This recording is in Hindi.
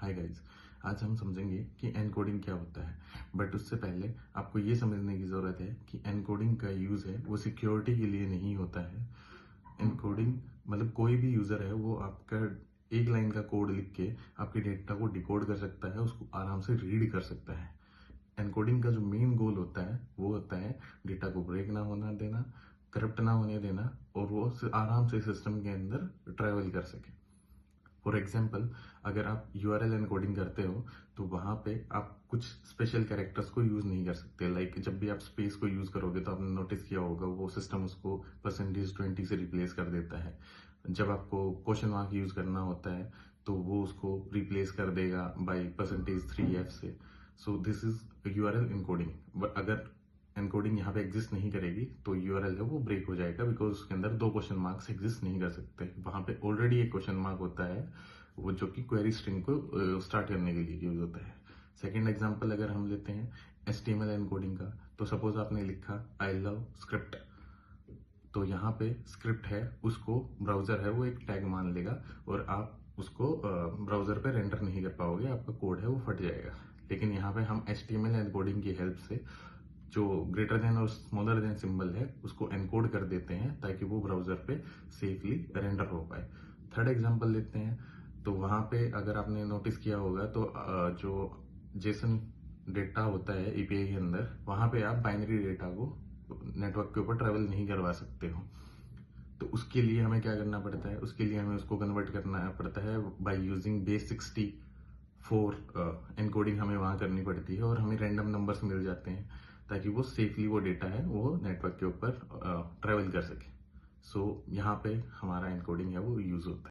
हाय गाइस, आज हम समझेंगे कि एनकोडिंग क्या होता है। बट उससे पहले आपको ये समझने की ज़रूरत है कि एनकोडिंग का यूज़ है वो सिक्योरिटी के लिए नहीं होता है। एनकोडिंग मतलब कोई भी यूज़र है वो आपका एक लाइन का कोड लिख के आपके डेटा को डिकोड कर सकता है, उसको आराम से रीड कर सकता है। एनकोडिंग का जो मेन गोल होता है वो होता है डेटा को ब्रेक ना होना देना, करप्ट ना होने देना और वो आराम से सिस्टम के अंदर ट्रैवल कर सके। फॉर एग्जाम्पल, अगर आप यूआरएल एनकोडिंग करते हो तो वहाँ पे आप कुछ स्पेशल कैरेक्टर्स को यूज़ नहीं कर सकते। लाइक जब भी आप स्पेस को यूज़ करोगे तो आपने नोटिस किया होगा वो सिस्टम उसको %20 से रिप्लेस कर देता है। जब आपको क्वेश्चन मार्क यूज़ करना होता है तो वो उसको रिप्लेस कर देगा बाई %3f से। So this is URL encoding. But अगर एनकोडिंग यहाँ पे एग्जिस्ट नहीं करेगी तो यूआरएल है वो ब्रेक हो जाएगा, बिकॉज उसके अंदर दो क्वेश्चन मार्क्स एग्जिस्ट नहीं कर सकते। वहाँ पे ऑलरेडी एक क्वेश्चन मार्क होता है वो जो कि क्वेरी स्ट्रिंग को स्टार्ट करने के लिए यूज होता है। सेकेंड एग्जाम्पल अगर हम लेते हैं HTML एनकोडिंग का, तो सपोज आपने लिखा आई लव स्क्रिप्ट, तो यहाँ पे स्क्रिप्ट है उसको ब्राउजर है वो एक टैग मान लेगा और आप उसको ब्राउजर पे रेंडर नहीं कर पाओगे, आपका कोड है वो फट जाएगा। लेकिन यहाँ पे हम HTML एनकोडिंग की हेल्प से जो ग्रेटर देन और स्मॉलर देन सिंबल है उसको एनकोड कर देते हैं ताकि वो ब्राउजर पे सेफली रेंडर हो पाए। थर्ड एग्जांपल लेते हैं, तो वहाँ पे अगर आपने नोटिस किया होगा तो जो जेसन डेटा होता है एपीआई के अंदर, वहाँ पे आप बाइनरी डेटा को नेटवर्क के ऊपर ट्रेवल नहीं करवा सकते हो। तो उसके लिए हमें क्या करना पड़ता है, उसके लिए हमें उसको कन्वर्ट करना पड़ता है बाय यूजिंग base64 एनकोडिंग हमें वहाँ करनी पड़ती है और हमें रैंडम नंबर्स मिल जाते हैं ताकि वो सेफली वो डेटा है वो नेटवर्क के ऊपर ट्रेवल कर सके। सो यहाँ पे हमारा एनकोडिंग है वो यूज होता है।